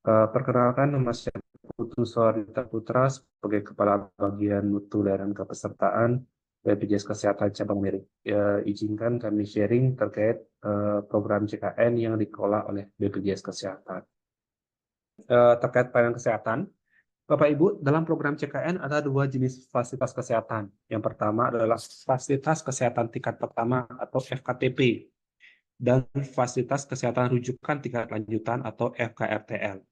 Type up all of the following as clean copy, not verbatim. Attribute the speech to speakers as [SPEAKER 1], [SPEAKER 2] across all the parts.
[SPEAKER 1] Perkenalkan, nama saya Putu Sawarita Putra sebagai Kepala Bagian Mutu Layanan Kepesertaan BPJS Kesehatan Cabang Miring. Izinkan kami sharing terkait program CKN yang dikelola oleh BPJS Kesehatan. Terkait pelayanan kesehatan, Bapak Ibu, dalam program CKN ada dua jenis fasilitas kesehatan. Yang pertama adalah fasilitas kesehatan tingkat pertama atau FKTP dan fasilitas kesehatan rujukan tingkat lanjutan atau FKRTL.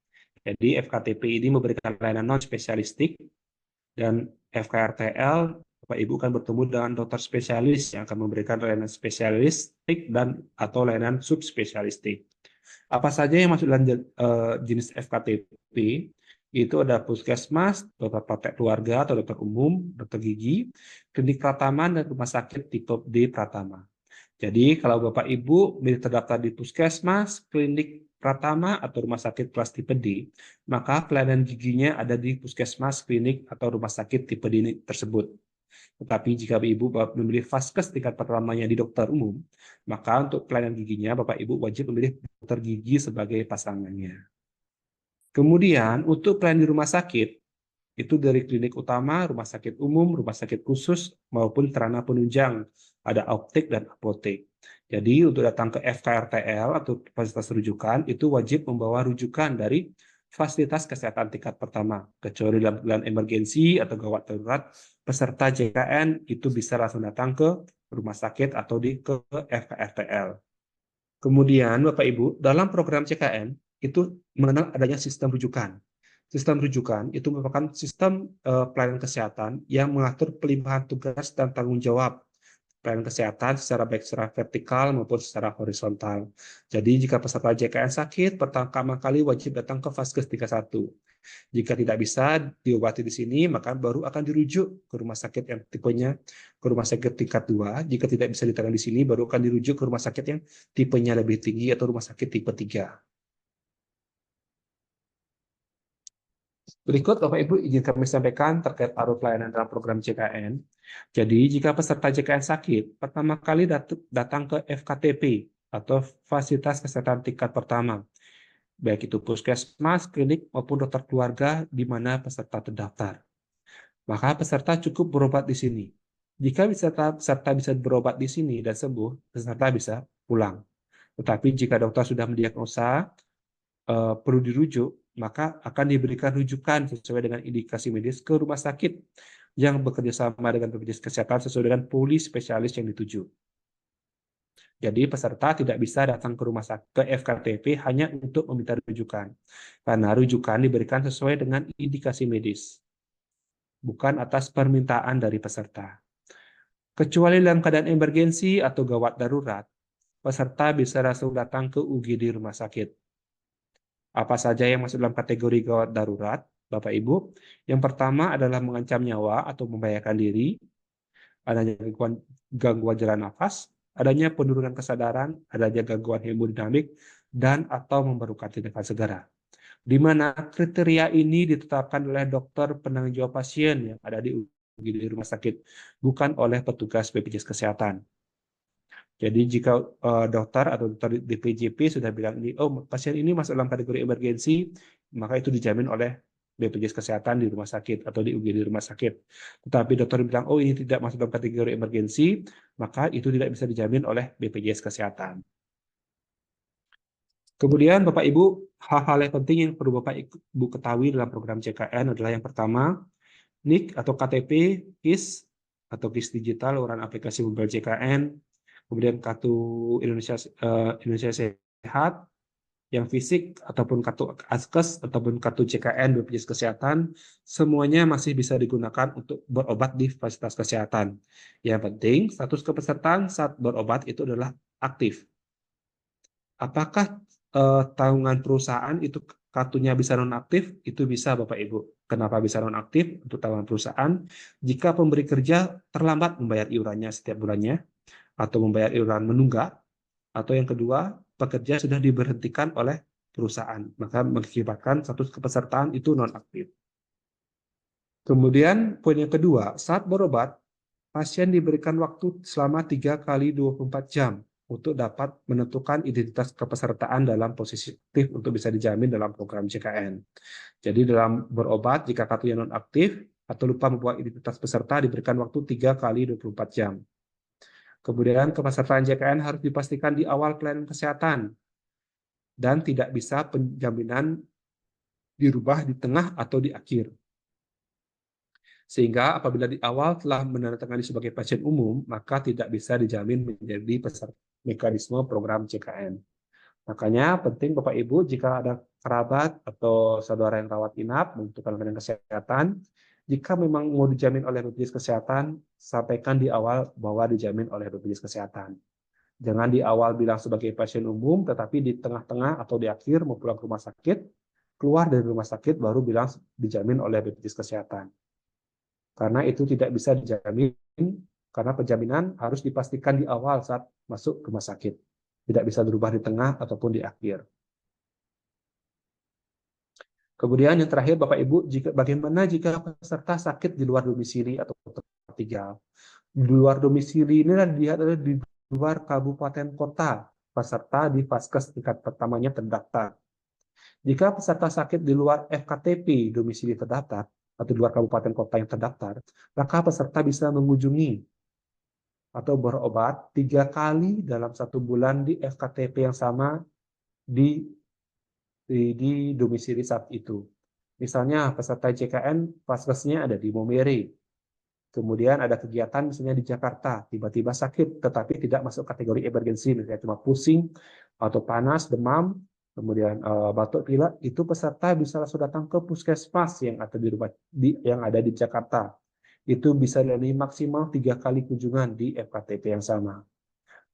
[SPEAKER 1] Jadi FKTP ini memberikan layanan non spesialistik dan FKRTL Bapak Ibu kan bertemu dengan dokter spesialis yang akan memberikan layanan spesialistik dan atau layanan subspesialistik. Apa saja yang masuk dalam jenis FKTP? Itu ada puskesmas, dokter praktek keluarga atau dokter umum, dokter gigi, klinik Pratama, dan rumah sakit tipe D Pratama. Jadi kalau Bapak Ibu terdaftar di puskesmas, klinik Pratama, atau rumah sakit kelas tipe D, maka pelayanan giginya ada di puskesmas, klinik, atau rumah sakit tipe D tersebut. Tetapi jika Ibu memilih vaskes tingkat pertamanya di dokter umum, maka untuk pelayanan giginya Bapak Ibu wajib memilih dokter gigi sebagai pasangannya. Kemudian untuk pelayanan di rumah sakit, itu dari klinik utama, rumah sakit umum, rumah sakit khusus, maupun terana penunjang, ada optik dan apotek. Jadi untuk datang ke FKRTL atau fasilitas rujukan, itu wajib membawa rujukan dari fasilitas kesehatan tingkat pertama. Kecuali dalam emergensi atau gawat darurat, peserta JKN itu bisa langsung datang ke rumah sakit atau ke FKRTL. Kemudian Bapak Ibu, dalam program CKN itu mengenal adanya sistem rujukan. Sistem rujukan itu merupakan sistem pelayanan kesehatan yang mengatur pelimpahan tugas dan tanggung jawab pelayanan kesehatan baik secara vertikal maupun secara horizontal. Jadi jika peserta JKN sakit, pertama kali wajib datang ke Vaskes 31. Jika tidak bisa diobati di sini, maka baru akan dirujuk ke rumah sakit yang tipenya ke rumah sakit tingkat 2. Jika tidak bisa ditangani di sini, baru akan dirujuk ke rumah sakit yang tipenya lebih tinggi atau rumah sakit tipe 3. Berikut Bapak Ibu izin kami sampaikan terkait alur pelayanan dalam program JKN. Jadi jika peserta JKN sakit, pertama kali datang ke FKTP atau Fasilitas Kesehatan Tingkat Pertama, baik itu puskesmas, klinik maupun dokter keluarga di mana peserta terdaftar. Maka peserta cukup berobat di sini. Jika peserta bisa berobat di sini dan sembuh, peserta bisa pulang. Tetapi jika dokter sudah mendiagnosa perlu dirujuk, maka akan diberikan rujukan sesuai dengan indikasi medis ke rumah sakit yang bekerja sama dengan BPJS Kesehatan sesuai dengan poli spesialis yang dituju. Jadi peserta tidak bisa datang ke rumah sakit ke FKTP hanya untuk meminta rujukan, karena rujukan diberikan sesuai dengan indikasi medis, bukan atas permintaan dari peserta. Kecuali dalam keadaan emergensi atau gawat darurat, peserta bisa langsung datang ke UGD rumah sakit. Apa saja yang masuk dalam kategori gawat darurat, Bapak Ibu? Yang pertama adalah mengancam nyawa atau membahayakan diri, adanya gangguan jalan nafas, adanya penurunan kesadaran, adanya gangguan hemodinamik, dan atau memerlukan tindakan segera. Di mana kriteria ini ditetapkan oleh dokter penanggung jawab pasien yang ada di UGD rumah sakit, bukan oleh petugas BPJS Kesehatan. Jadi jika dokter atau dokter di PJP sudah bilang ini, oh pasien ini masuk dalam kategori emergensi, maka itu dijamin oleh BPJS Kesehatan di rumah sakit atau di UGD rumah sakit. Tetapi dokter bilang, oh ini tidak masuk dalam kategori emergensi, maka itu tidak bisa dijamin oleh BPJS Kesehatan. Kemudian Bapak Ibu, hal-hal yang penting yang perlu Bapak Ibu ketahui dalam program CKN adalah yang pertama, NIK atau KTP, KIS atau KIS digital, urayan aplikasi mobile CKN, kemudian kartu Indonesia Sehat yang fisik ataupun kartu Askes ataupun kartu CKN BPJS Kesehatan, semuanya masih bisa digunakan untuk berobat di fasilitas kesehatan. Yang penting status kepesertaan saat berobat itu adalah aktif. Apakah tanggungan perusahaan itu kartunya bisa nonaktif? Itu bisa Bapak Ibu. Kenapa bisa nonaktif untuk tanggungan perusahaan? Jika pemberi kerja terlambat membayar iurannya setiap bulannya, atau membayar iuran menunggak, atau yang kedua, pekerja sudah diberhentikan oleh perusahaan, maka mengakibatkan status kepesertaan itu nonaktif. Kemudian poin yang kedua, saat berobat, pasien diberikan waktu selama 3 kali 24 jam untuk dapat menentukan identitas kepesertaan dalam posisi aktif untuk bisa dijamin dalam program JKN. Jadi dalam berobat, jika kartunya non-aktif atau lupa membuat identitas peserta, diberikan waktu 3 kali 24 jam. Kemudian kepesertaan JKN harus dipastikan di awal pelayanan kesehatan dan tidak bisa penjaminan dirubah di tengah atau di akhir. Sehingga apabila di awal telah menandatangani sebagai pasien umum, maka tidak bisa dijamin menjadi peserta mekanisme program JKN. Makanya penting Bapak Ibu jika ada kerabat atau saudara yang rawat inap membutuhkan pelayanan kesehatan, jika memang mau dijamin oleh BPJS Kesehatan, sampaikan di awal bahwa dijamin oleh BPJS Kesehatan. Jangan di awal bilang sebagai pasien umum, tetapi di tengah-tengah atau di akhir mau pulang ke rumah sakit, keluar dari rumah sakit baru bilang dijamin oleh BPJS Kesehatan. Karena itu tidak bisa dijamin, karena penjaminan harus dipastikan di awal saat masuk rumah sakit. Tidak bisa berubah di tengah ataupun di akhir. Kemudian yang terakhir Bapak Ibu, bagaimana jika peserta sakit di luar domisili atau tempat tinggal? Di luar domisili ini dilihat ada di luar kabupaten kota, peserta di Vaskes tingkat pertamanya terdaftar. Jika peserta sakit di luar FKTP domisili terdaftar atau di luar kabupaten kota yang terdaftar, maka peserta bisa mengunjungi atau berobat 3 kali dalam 1 bulan di FKTP yang sama di domisili saat itu. Misalnya peserta JKN Vaskesnya ada di Momere, kemudian ada kegiatan misalnya di Jakarta, tiba-tiba sakit tetapi tidak masuk kategori emergensi, misalnya cuma pusing atau panas, demam, kemudian batuk pilek, itu peserta bisa langsung datang ke puskesmas yang ada yang ada di Jakarta. Itu bisa dari maksimal 3 kali kunjungan di FKTP yang sama.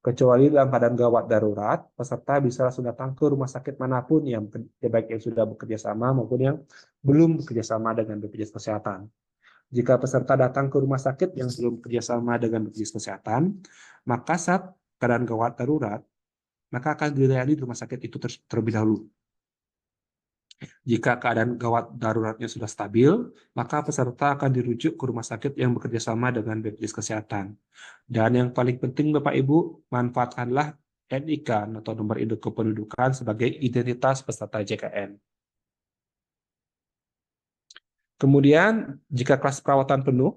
[SPEAKER 1] Kecuali dalam keadaan gawat darurat, peserta bisa langsung datang ke rumah sakit manapun yang baik yang sudah bekerja sama maupun yang belum bekerja sama dengan BPJS Kesehatan. Jika peserta datang ke rumah sakit yang belum bekerja sama dengan BPJS Kesehatan, maka saat keadaan gawat darurat, maka akan dilayani di rumah sakit itu terlebih dahulu. Jika keadaan gawat daruratnya sudah stabil, maka peserta akan dirujuk ke rumah sakit yang bekerja sama dengan BPJS Kesehatan. Dan yang paling penting Bapak Ibu, manfaatkanlah NIK atau nomor induk kependudukan sebagai identitas peserta JKN. Kemudian, jika kelas perawatan penuh,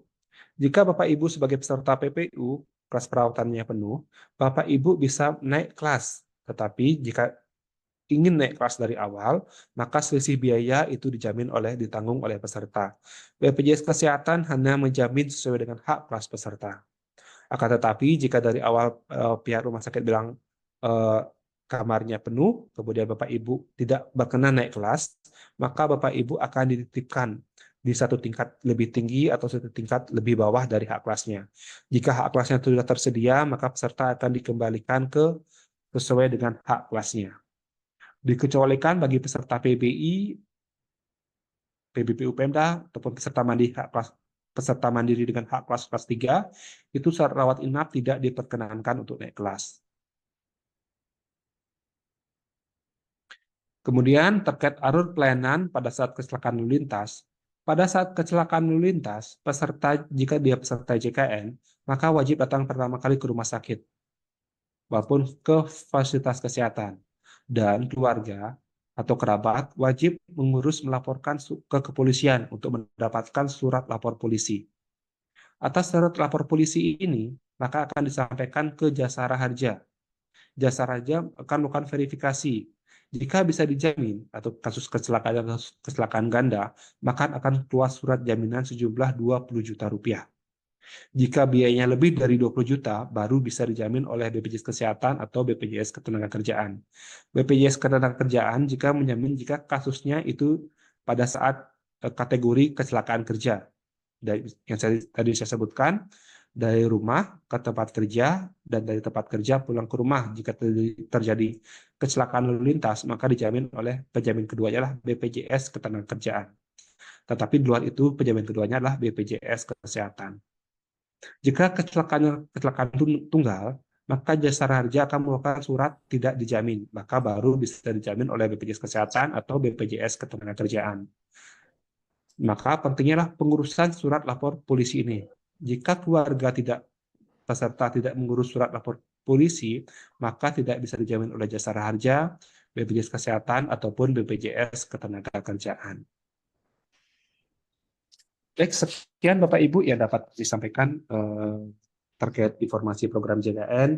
[SPEAKER 1] jika Bapak Ibu sebagai peserta PPU, kelas perawatannya penuh, Bapak Ibu bisa naik kelas. Tetapi jika ingin naik kelas dari awal, maka selisih biaya itu ditanggung oleh peserta. BPJS Kesehatan hanya menjamin sesuai dengan hak kelas peserta. Akan tetapi jika dari awal pihak rumah sakit bilang kamarnya penuh, kemudian Bapak Ibu tidak berkenan naik kelas, maka Bapak Ibu akan dititipkan di satu tingkat lebih tinggi atau satu tingkat lebih bawah dari hak kelasnya. Jika hak kelasnya sudah tersedia, maka peserta akan dikembalikan sesuai dengan hak kelasnya. Dikecualikan bagi peserta PBI, PBPU Pemda, ataupun peserta mandiri dengan hak kelas 3, itu saat rawat inap tidak diperkenankan untuk naik kelas. Kemudian terkait alur pelayanan pada saat kecelakaan lalu lintas. Pada saat kecelakaan lalu lintas, jika dia peserta JKN, maka wajib datang pertama kali ke rumah sakit maupun ke fasilitas kesehatan. Dan keluarga atau kerabat wajib melaporkan ke kepolisian untuk mendapatkan surat lapor polisi. Atas surat lapor polisi ini, maka akan disampaikan ke Jasara Harja. Jasara Harja akan melakukan verifikasi. Jika bisa dijamin atau kasus kecelakaan ganda, maka akan keluar surat jaminan sejumlah 20 juta rupiah. Jika biayanya lebih dari 20 juta, baru bisa dijamin oleh BPJS Kesehatan atau BPJS Ketenagakerjaan. BPJS Ketenagakerjaan jika menjamin jika kasusnya itu pada saat kategori kecelakaan kerja. Yang tadi saya sebutkan, dari rumah ke tempat kerja, dan dari tempat kerja pulang ke rumah. Jika terjadi kecelakaan lalu lintas, maka dijamin oleh penjamin keduanya adalah BPJS Ketenagakerjaan. Tetapi di luar itu, penjamin keduanya adalah BPJS Kesehatan. Jika kecelakaan tunggal, maka Jasara Harja akan mengeluarkan surat tidak dijamin, maka baru bisa dijamin oleh BPJS Kesehatan atau BPJS Ketenagakerjaan. Maka pentingnya lah pengurusan surat lapor polisi ini. Jika peserta tidak mengurus surat lapor polisi, maka tidak bisa dijamin oleh Jasara Harja, BPJS Kesehatan, ataupun BPJS Ketenagakerjaan. Baik, sekian Bapak Ibu yang dapat disampaikan terkait informasi program JKN.